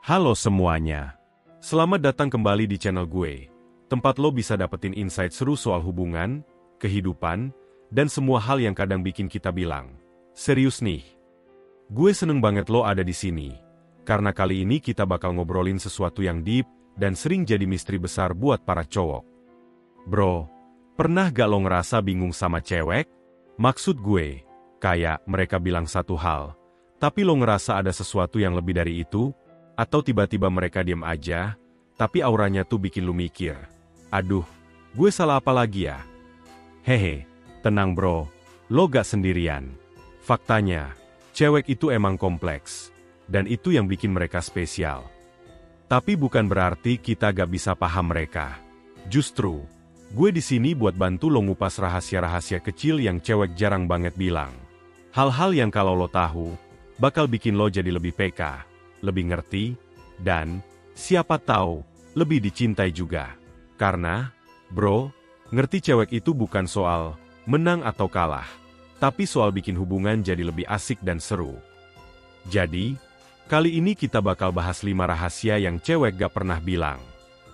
Halo semuanya. Selamat datang kembali di channel gue. Tempat lo bisa dapetin insight seru soal hubungan, kehidupan, dan semua hal yang kadang bikin kita bilang, serius nih. Gue seneng banget lo ada di sini. Karena kali ini kita bakal ngobrolin sesuatu yang deep dan sering jadi misteri besar buat para cowok. Bro, pernah gak lo ngerasa bingung sama cewek? Maksud gue, kayak mereka bilang satu hal, tapi lo ngerasa ada sesuatu yang lebih dari itu? Atau tiba-tiba mereka diam aja, tapi auranya tuh bikin lu mikir, aduh, gue salah apa lagi ya? Hehe, tenang bro, lo gak sendirian. Faktanya, cewek itu emang kompleks, dan itu yang bikin mereka spesial. Tapi bukan berarti kita gak bisa paham mereka. Justru, gue di sini buat bantu lo ngupas rahasia-rahasia kecil yang cewek jarang banget bilang. Hal-hal yang kalau lo tahu, bakal bikin lo jadi lebih peka, lebih ngerti, dan, siapa tahu, lebih dicintai juga. Karena, bro, ngerti cewek itu bukan soal menang atau kalah, tapi soal bikin hubungan jadi lebih asik dan seru. Jadi, kali ini kita bakal bahas 5 rahasia yang cewek gak pernah bilang.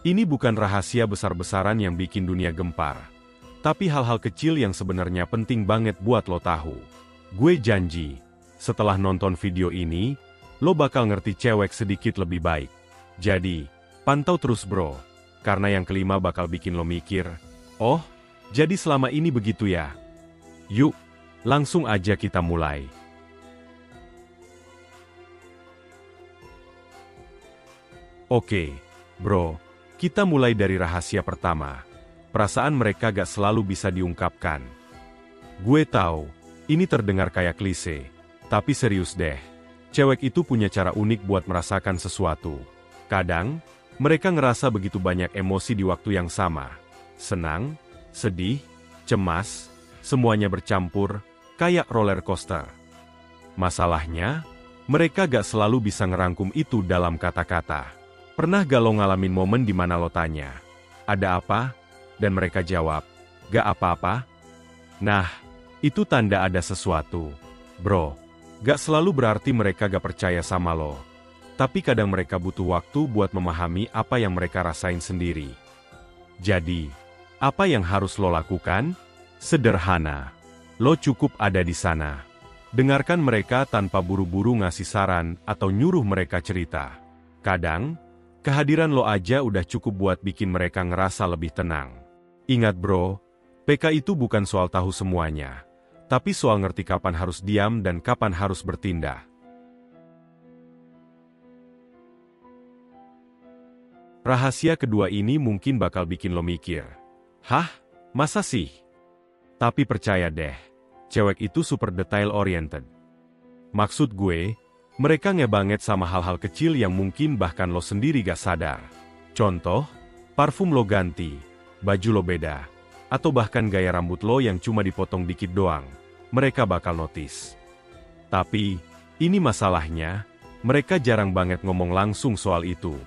Ini bukan rahasia besar-besaran yang bikin dunia gempar, tapi hal-hal kecil yang sebenarnya penting banget buat lo tahu. Gue janji, setelah nonton video ini, lo bakal ngerti cewek sedikit lebih baik. Jadi, pantau terus bro, karena yang kelima bakal bikin lo mikir, oh, jadi selama ini begitu ya? Yuk, langsung aja kita mulai. Oke, bro, kita mulai dari rahasia pertama. Perasaan mereka gak selalu bisa diungkapkan. Gue tahu, ini terdengar kayak klise, tapi serius deh. Cewek itu punya cara unik buat merasakan sesuatu. Kadang, mereka ngerasa begitu banyak emosi di waktu yang sama. Senang, sedih, cemas, semuanya bercampur, kayak roller coaster. Masalahnya, mereka gak selalu bisa ngerangkum itu dalam kata-kata. Pernah gak lo ngalamin momen di mana lo tanya, ada apa? Dan mereka jawab, gak apa-apa? Nah, itu tanda ada sesuatu. Bro, gak selalu berarti mereka gak percaya sama lo. Tapi kadang mereka butuh waktu buat memahami apa yang mereka rasain sendiri. Jadi, apa yang harus lo lakukan? Sederhana. Lo cukup ada di sana. Dengarkan mereka tanpa buru-buru ngasih saran atau nyuruh mereka cerita. Kadang, kehadiran lo aja udah cukup buat bikin mereka ngerasa lebih tenang. Ingat bro, PK itu bukan soal tahu semuanya, tapi soal ngerti kapan harus diam dan kapan harus bertindak. Rahasia kedua ini mungkin bakal bikin lo mikir, hah? Masa sih? Tapi percaya deh, cewek itu super detail-oriented. Maksud gue, mereka banget sama hal-hal kecil yang mungkin bahkan lo sendiri gak sadar. Contoh, parfum lo ganti, baju lo beda, atau bahkan gaya rambut lo yang cuma dipotong dikit doang. Mereka bakal notice. Tapi, ini masalahnya, mereka jarang banget ngomong langsung soal itu.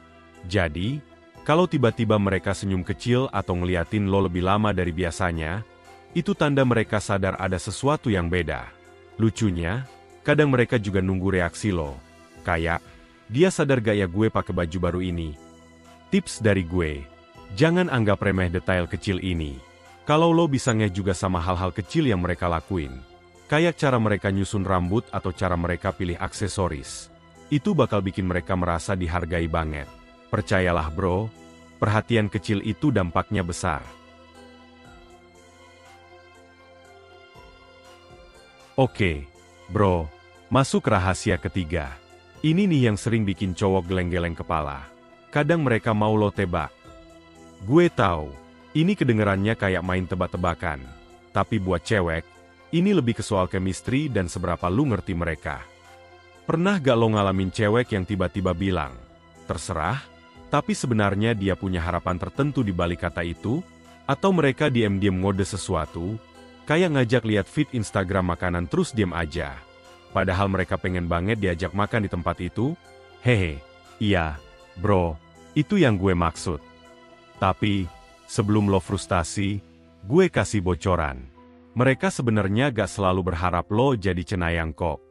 Jadi, kalau tiba-tiba mereka senyum kecil atau ngeliatin lo lebih lama dari biasanya, itu tanda mereka sadar ada sesuatu yang beda. Lucunya, kadang mereka juga nunggu reaksi lo. Kayak, dia sadar gaya gue pakai baju baru ini. Tips dari gue, jangan anggap remeh detail kecil ini. Kalau lo bisa ngeh juga sama hal-hal kecil yang mereka lakuin. Kayak cara mereka nyusun rambut atau cara mereka pilih aksesoris. Itu bakal bikin mereka merasa dihargai banget. Percayalah bro, perhatian kecil itu dampaknya besar. Oke, bro, masuk rahasia ketiga. Ini nih yang sering bikin cowok geleng-geleng kepala. Kadang mereka mau lo tebak. Gue tahu, ini kedengerannya kayak main tebak-tebakan. Tapi buat cewek, ini lebih ke soal chemistry dan seberapa lu ngerti mereka. Pernah gak lo ngalamin cewek yang tiba-tiba bilang, terserah, tapi sebenarnya dia punya harapan tertentu di balik kata itu? Atau mereka diam-diam ngode sesuatu, kayak ngajak lihat feed Instagram makanan terus diam aja. Padahal mereka pengen banget diajak makan di tempat itu? Hehe, iya, bro, itu yang gue maksud. Tapi, sebelum lo frustasi, gue kasih bocoran. Mereka sebenarnya gak selalu berharap lo jadi cenayang kok.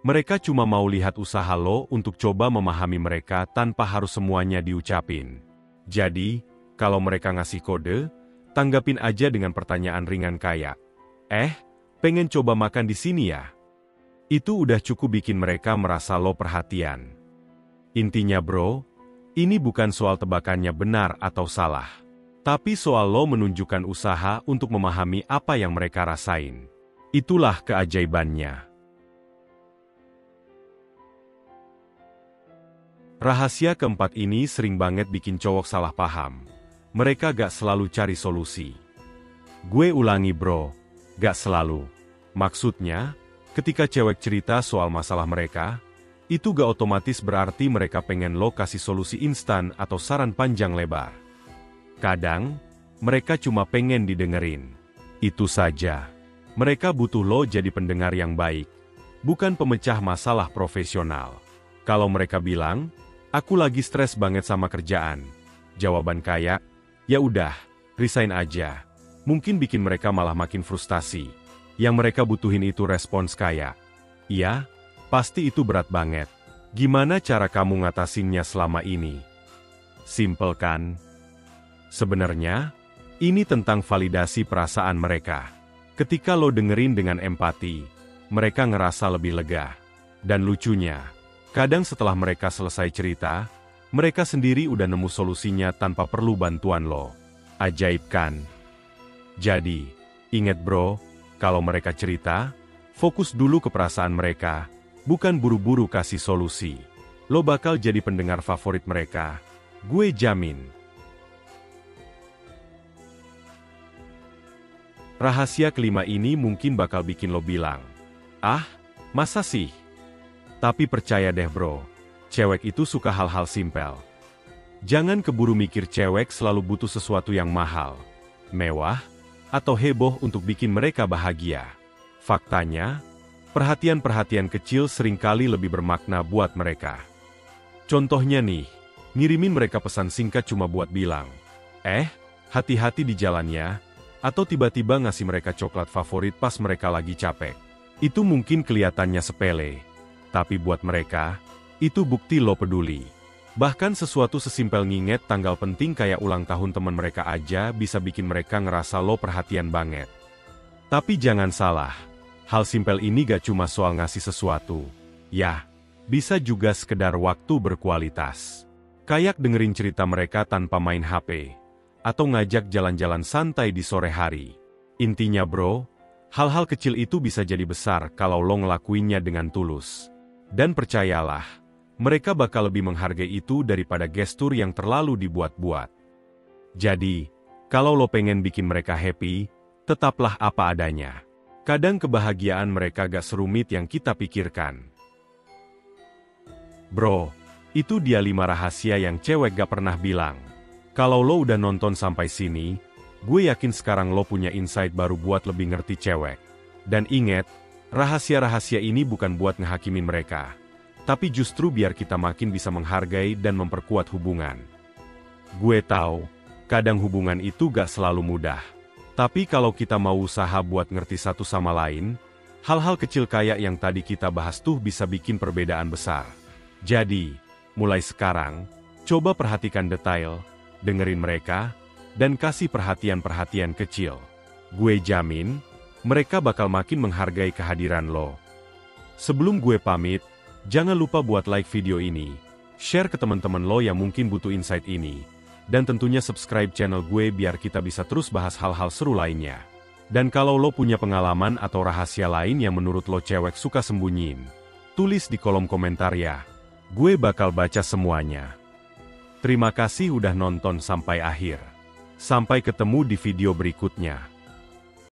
Mereka cuma mau lihat usaha lo untuk coba memahami mereka tanpa harus semuanya diucapin. Jadi, kalau mereka ngasih kode, tanggapin aja dengan pertanyaan ringan kayak, pengen coba makan di sini ya? Itu udah cukup bikin mereka merasa lo perhatian. Intinya bro, ini bukan soal tebakannya benar atau salah. Tapi soal lo menunjukkan usaha untuk memahami apa yang mereka rasain. Itulah keajaibannya. Rahasia keempat ini sering banget bikin cowok salah paham. Mereka gak selalu cari solusi. Gue ulangi bro, gak selalu. Maksudnya, ketika cewek cerita soal masalah mereka, itu gak otomatis berarti mereka pengen lo kasih solusi instan atau saran panjang lebar. Kadang, mereka cuma pengen didengerin. Itu saja. Mereka butuh lo jadi pendengar yang baik, bukan pemecah masalah profesional. Kalau mereka bilang, aku lagi stres banget sama kerjaan. Jawaban kayak, ya udah, resign aja. Mungkin bikin mereka malah makin frustasi. Yang mereka butuhin itu respons kayak, iya, pasti itu berat banget. Gimana cara kamu ngatasinnya selama ini? Simple kan? Sebenarnya, ini tentang validasi perasaan mereka. Ketika lo dengerin dengan empati, mereka ngerasa lebih lega. Dan lucunya, kadang setelah mereka selesai cerita, mereka sendiri udah nemu solusinya tanpa perlu bantuan lo. Ajaib kan? Jadi, inget bro, kalau mereka cerita, fokus dulu ke perasaan mereka, bukan buru-buru kasih solusi. Lo bakal jadi pendengar favorit mereka. Gue jamin. Rahasia kelima ini mungkin bakal bikin lo bilang, masa sih? Tapi percaya deh bro, cewek itu suka hal-hal simpel. Jangan keburu mikir cewek selalu butuh sesuatu yang mahal, mewah, atau heboh untuk bikin mereka bahagia. Faktanya, perhatian-perhatian kecil seringkali lebih bermakna buat mereka. Contohnya nih, ngirimin mereka pesan singkat cuma buat bilang, hati-hati di jalannya, atau tiba-tiba ngasih mereka coklat favorit pas mereka lagi capek. Itu mungkin kelihatannya sepele, tapi buat mereka, itu bukti lo peduli. Bahkan sesuatu sesimpel nginget tanggal penting kayak ulang tahun teman mereka aja bisa bikin mereka ngerasa lo perhatian banget. Tapi jangan salah, hal simpel ini gak cuma soal ngasih sesuatu. Ya, bisa juga sekedar waktu berkualitas. Kayak dengerin cerita mereka tanpa main HP. Atau ngajak jalan-jalan santai di sore hari. Intinya bro, hal-hal kecil itu bisa jadi besar kalau lo ngelakuinnya dengan tulus. Dan percayalah, mereka bakal lebih menghargai itu daripada gestur yang terlalu dibuat-buat. Jadi, kalau lo pengen bikin mereka happy, tetaplah apa adanya. Kadang kebahagiaan mereka gak serumit yang kita pikirkan. Bro, itu dia 5 rahasia yang cewek gak pernah bilang. Kalau lo udah nonton sampai sini, gue yakin sekarang lo punya insight baru buat lebih ngerti cewek. Dan inget, rahasia-rahasia ini bukan buat ngehakimin mereka, tapi justru biar kita makin bisa menghargai dan memperkuat hubungan. Gue tahu, kadang hubungan itu gak selalu mudah. Tapi kalau kita mau usaha buat ngerti satu sama lain, hal-hal kecil kayak yang tadi kita bahas tuh bisa bikin perbedaan besar. Jadi, mulai sekarang, coba perhatikan detail, dengerin mereka, dan kasih perhatian-perhatian kecil. Gue jamin, mereka bakal makin menghargai kehadiran lo. Sebelum gue pamit, jangan lupa buat like video ini, share ke teman-teman lo yang mungkin butuh insight ini, dan tentunya subscribe channel gue biar kita bisa terus bahas hal-hal seru lainnya. Dan kalau lo punya pengalaman atau rahasia lain yang menurut lo cewek suka sembunyiin, tulis di kolom komentar ya. Gue bakal baca semuanya. Terima kasih udah nonton sampai akhir. Sampai ketemu di video berikutnya.